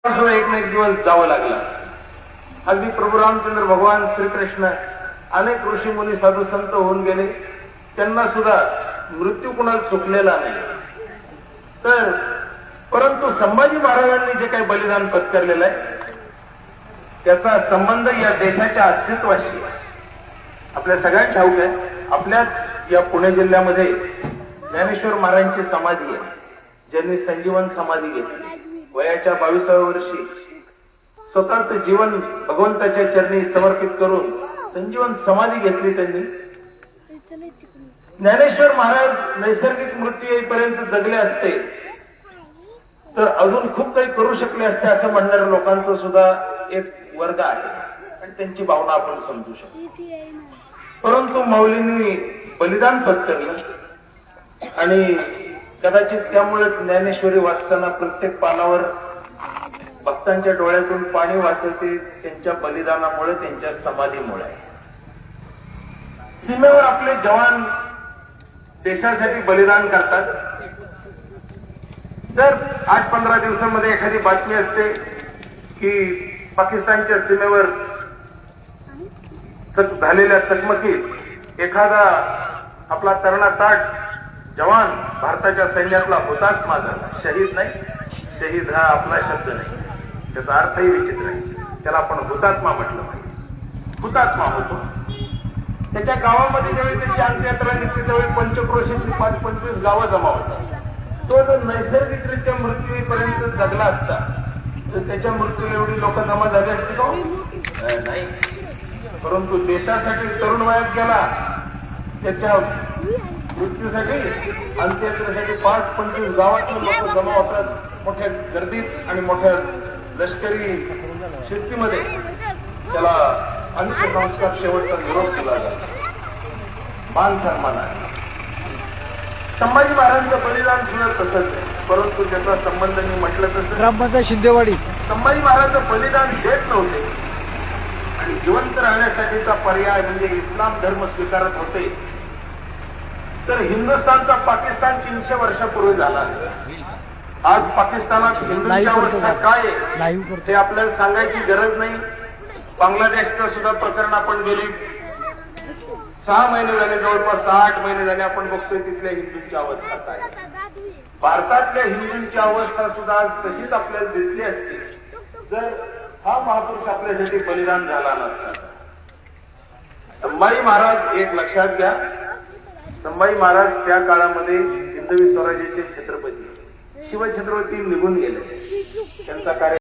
एक ना एक दिवस जावं लागला. अगदी प्रभू रामचंद्र भगवान श्रीकृष्ण अनेक ऋषी मुनी साधू संत होऊन गेले, त्यांना सुद्धा मृत्यू कुणाला चुकलेला नाही. तर परंतु संभाजी महाराजांनी जे काही बलिदान पत्करलेलं आहे त्याचा संबंध या देशाच्या अस्तित्वाशी आपल्या सगळ्यांना ठाऊक आहे. आपल्याच या पुणे जिल्ह्यामध्ये ज्ञानेश्वर महाराजांची समाधी आहे, ज्यांनी संजीवन समाधी घेतली. वयाच्या 22व्या वर्षी स्वतःचं जीवन भगवंताच्या चरणी समर्पित करून संजीवन समाधी घेतली त्यांनी. ज्ञानेश्वर महाराज नैसर्गिक मृत्यू येईपर्यंत जगले असते तर अजून खूप काही करू शकले असते असं म्हणणाऱ्या लोकांचा सुद्धा एक वर्ग आहे आणि त्यांची भावना आपण समजू शकतो. परंतु माऊलींनी बलिदान पत्करलं आणि कदाचित त्यामुळेच ज्ञानेश्वरी वाचताना प्रत्येक पानावर भक्तांच्या डोळ्यातून पाणी वाचते, त्यांच्या बलिदानामुळे, त्यांच्या समाधीमुळे. सीमेवर आपले जवान देशासाठी बलिदान करतात. तर 8-15 दिवसांमध्ये एखादी बातमी असते की पाकिस्तानच्या सीमेवर झालेल्या चकमकीत एखादा आपला तरणा-ताठ जवान भारताच्या सैन्यातला हुतात्मा झाला. शहीद नाही, शहीद हा आपला शब्द नाही, त्याचा अर्थही विचित्र आहे. त्याला आपण हुतात्मा म्हटलं पाहिजे. हुतात्मा होतो. त्याच्या गावामध्ये ज्यावेळी त्याची अंत्ययात्रा निघते त्यावेळी पंचक्रोशीतली 5-25 गावं जमा होतात. तो जर नैसर्गिकरित्या मृत्यूपर्यंत जगला असता तर त्याच्या मृत्यूला एवढी लोक जमा झाली असती का? नाही. परंतु देशासाठी तरुण वयात गेला, त्याच्या मृत्यूसाठी अंत्ययात्रेसाठी 5-25 गावातले लोक जमा होतात. मोठ्या गर्दीत आणि मोठ्या लष्करी शिस्तीमध्ये त्याला अंत्यसंस्कार शेवटचा निरोप दिला जातो. मान सन्मान आहे. संभाजी महाराजांचं बलिदान सुद्धा तसंच आहे, परंतु त्याचा संबंध मी म्हटलं तसं शिंदेवाडी संभाजी महाराजांचं बलिदान देत नव्हते आणि जिवंत राहण्यासाठीचा पर्याय म्हणजे इस्लाम धर्म स्वीकारत होते. तर हिंदुस्थानचा पाकिस्तान 300 वर्षापूर्वी झाला असता. आज पाकिस्तानात हिंदूंची अवस्था काय आहे ते आपल्याला सांगायची गरज नाही. बांगलादेशचं सुद्धा प्रकरण आपण गेले 6 महिने झाले, जवळपास 6-8 महिने झाले आपण बघतोय तिथल्या हिंदूंची अवस्था काय. भारतातल्या हिंदूंची अवस्था सुद्धा आज तशीच आपल्याला दिसली असती जर हा महापुरुष आपल्यासाठी बलिदान झाला नसता. संभाजी महाराज एक लक्षात घ्या, संभाजी महाराज त्या काळामध्ये हिंदवी स्वराज्याचे छत्रपती, शिवछत्रपती निघून गेले. त्यांचा कार्य